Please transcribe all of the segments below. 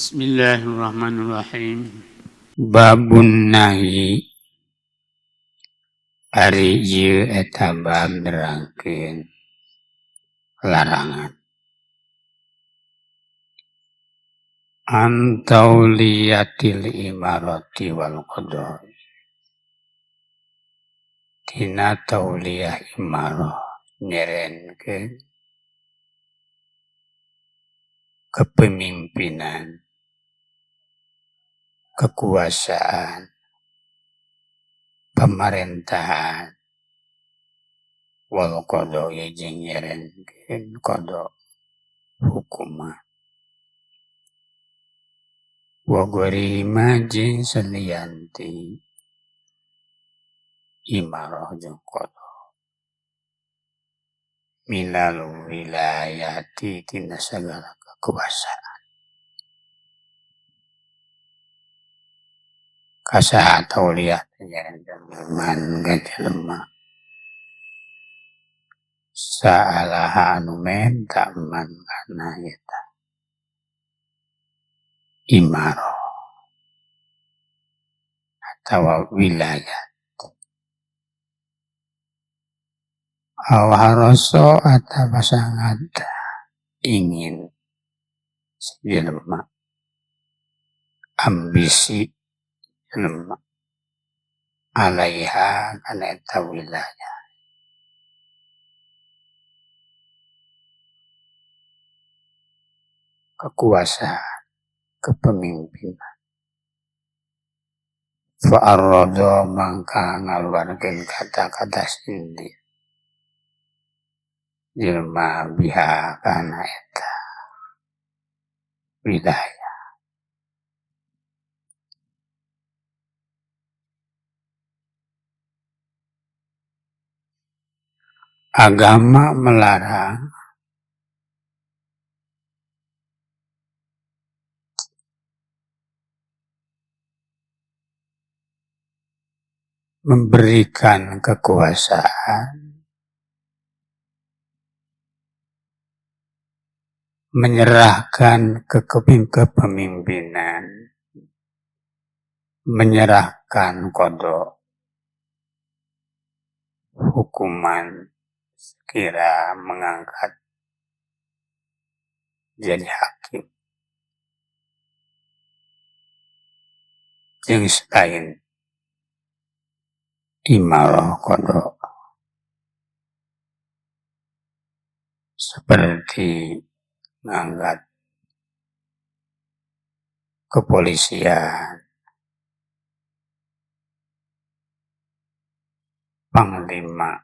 Bismillahirrahmanirrahim. Babun nahi ari ieu eta bab nerangkeun larangan. Antauliyatil imarati wal qada. Tina tauliyah imarah nyerenkeun kepemimpinan, kekuasaan, pemerintahan, wal qada jeung nyerenkeun qada hukuman. Wa gharima jeung salianti imarah jeung qada. Minal wilayati tina sagala kekuasaan. Kasaha tauliyah man gajelema. Saalaha anu menta man kana eta imarah atawa wilayah. Awaroso atawa sangat ingin jelema ambisi jelema alaiha kana eta wilayah. Kekuasaan, kepemimpinan. Fa'arrada mangka ngaluarkeun kata-kata sendiri. Jelema biha kana eta wilayah. Agama melarang memberikan kekuasaan, menyerahkan kepemimpinan, menyerahkan qada hukuman sekira mengangkat jadi hakim. Jeung selain imarah qada seperti mengangkat kepolisian, panglima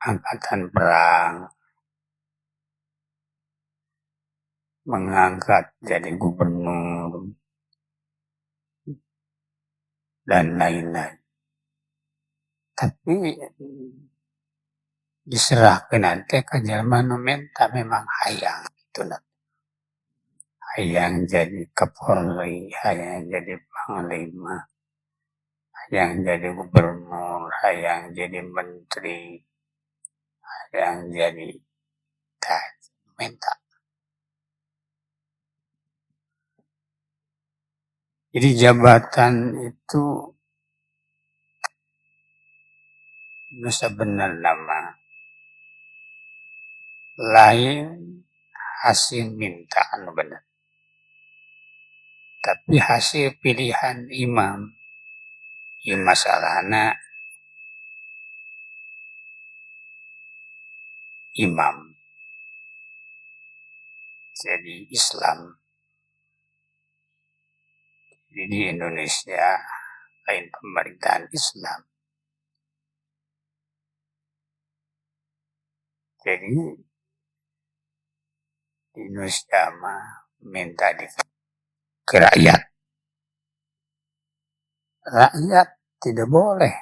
angkatan perang, mengangkat jadi gubernur, dan lain-lain. Tapi diserahkeun teh ka jalma nu menta memang hayang kituna. Hayang jadi kapolri, hayang jadi panglima, hayang jadi gubernur, hayang jadi menteri, hayang jadi menta. Jadi jabatan itu sebenarnya mah lain hasil minta anu bener. Tapi hasil pilihan imam. Ya masalahna imam. Jadi Islam. Jadi di Indonesia lain pemerintahan Islam. Jadi di Indonesia mah minta ke rakyat. Rakyat tidak boleh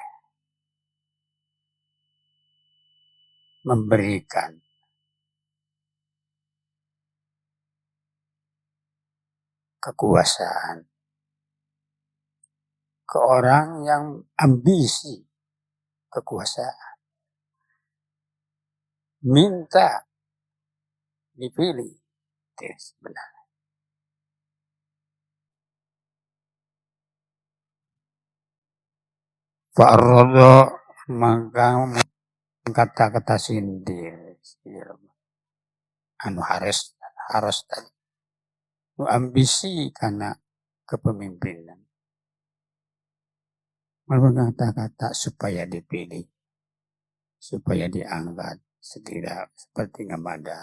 memberikan kekuasaan ke orang yang ambisi kekuasaan. Minta dipilih. Itu sebenarnya. Fa'arrada maka kata-kata sindir. Anu harus tadi. Ambisi karena kepemimpinan. Kata-kata supaya dipilih, supaya diangkat, setidaknya seperti ngamada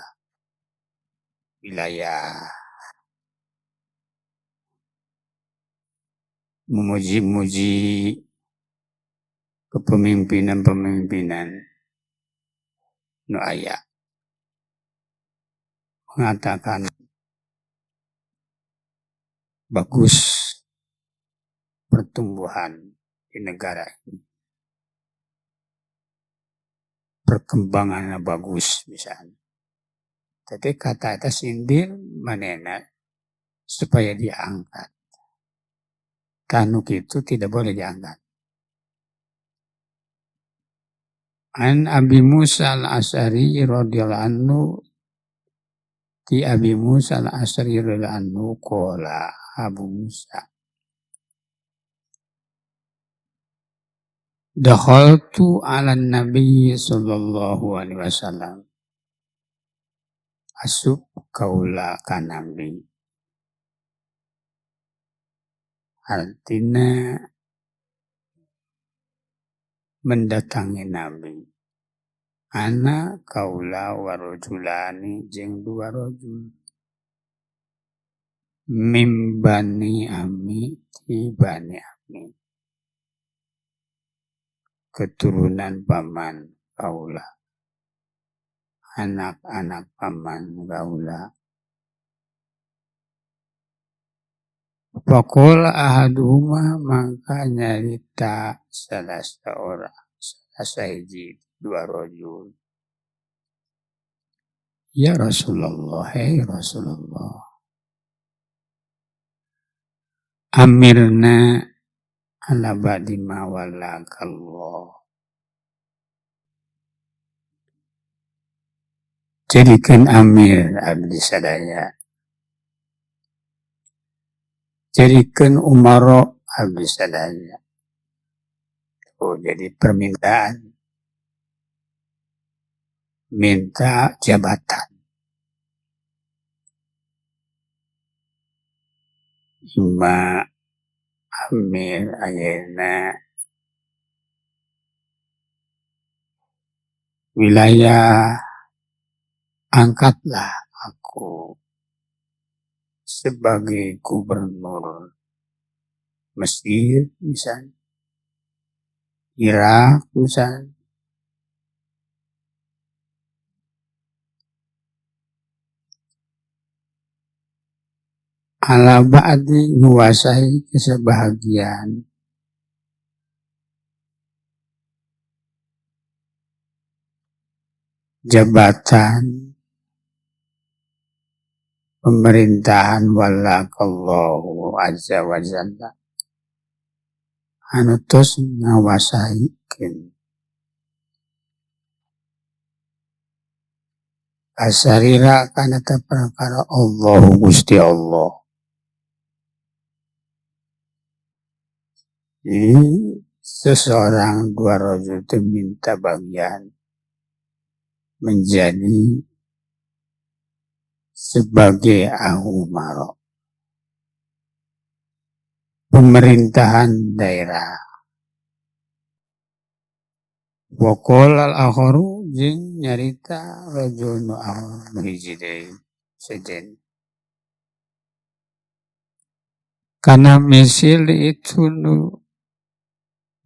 wilayah memuji-muji kepemimpinan nu aya, mengatakan bagus pertumbuhan di negara ini, perkembangannya bagus misalnya. Tapi kata itu sindir manena supaya diangkat. Kanuk itu tidak boleh diangkat. An Abi Musa al-Asy'ari radhiyallahu anhu, di Abi Musa al-Asy'ari radhiyallahu anhu qala Abu Musa, dakhaltu 'ala Nabi sallallahu alaihi wasallam, asub kaula ka Nabi. Artinya mendatangi Nabi. Ana kaula warojulani jeung dua rojul. Mim bani ami ti bani ami. Keturunan paman kaula. Anak-anak paman kaula. Faqala ahaduhuma, maka nyarita salah seorang, salah sahiji dua rojul. Ya Rasulullah, hei Rasulullah, amirna ala ba'di ma walakallah. Jadikan amir abdi sadaya. Jadikan umaro abdi sadaya. Oh, jadi permintaan. Minta jabatan. Ima amir ayana wilayah, angkatlah aku sebagai gubernur Mesir misalnya, Irak misalnya. Ala ba'di menguasai kesebahagiaan jabatan pemerintahan walakallahu azza wa jalla, anu tos ngawasaikeun asarira kana perkara Allah Gusti Allah. Ini seseorang dua rojul itu minta bagian menjadi sebagai umaro, pemerintahan daerah. Waqal al-akharu jeung nyarita rajul nu akhar nu hiji deui sejen. Karena misil itu nu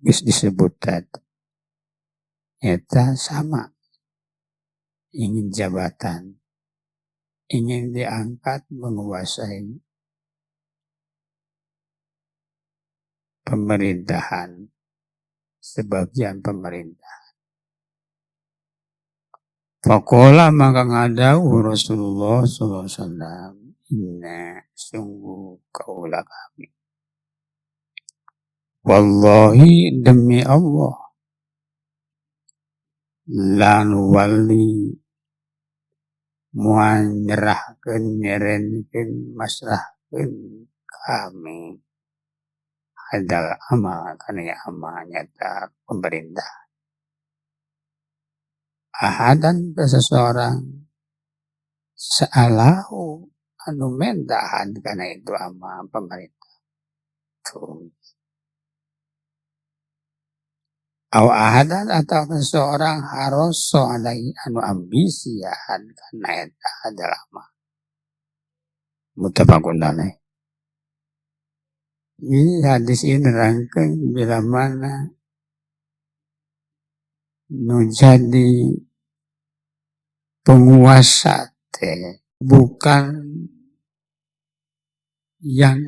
geus disebutkan eta sama, ingin jabatan, ingin diangkat menguasai pemerintahan, sebagian pemerintahan. Faqala maka ngadau Rasulullah sallallahu alaihi wasallam, inna sungguh kaula kami. Wallahi demi Allah, la nuwalli moal nyerahkeun nyerenkeun masrahkeun kami hadal amal kana amal nyata pemerintah. Ahadan seseorang sa'alahu anu mentahan kana itu amal pemerintah. Tuh. Aw ahadan atau seseorang harus alai anu ambisi ahan kana eta adalah amal. Muttafaqun alaih. Ini hadis ini nerangkeun bila mana nu jadi penguasa teh bukan yang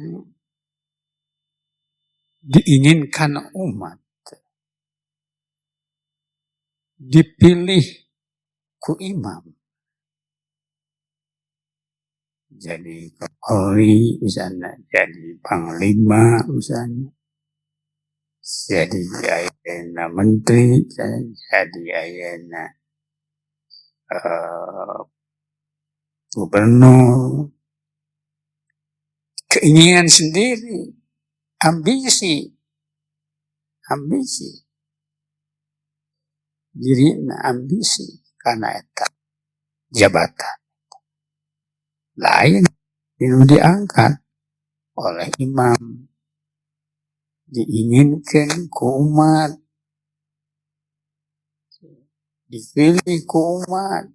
diinginkan umat, dipilih ku imam. Jadi Kapolri misalnya, jadi Panglima misalnya, jadi ayana menteri, jadi ayana gubernur, keinginan sendiri, ambisi, dirinya ambisi karena eta jabatan lain itu diangkat oleh imam, diinginkan ku umat, dipilih ku umat.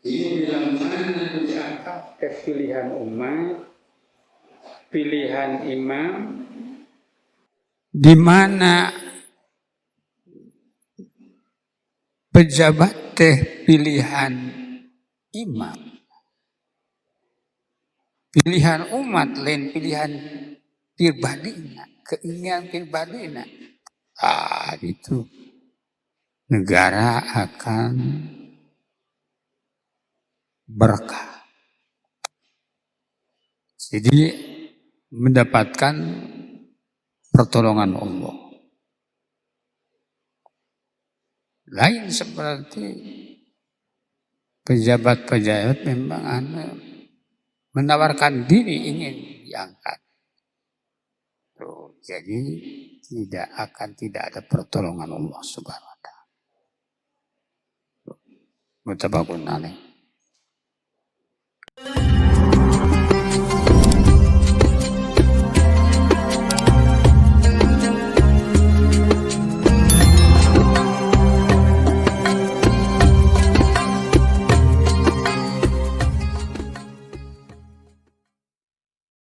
Ini bila mana diangkat pilihan umat, pilihan imam, di mana pejabat teh pilihan imam, pilihan umat lain pilihan pribadina, keinginan pribadina. Itu negara akan berkah. Jadi mendapatkan pertolongan Allah. Lain seperti pejabat-pejabat memang menawarkan diri ingin diangkat. Tuh, jadi tidak ada pertolongan Allah Subhanahu wa taala. Muttafaqun alaih.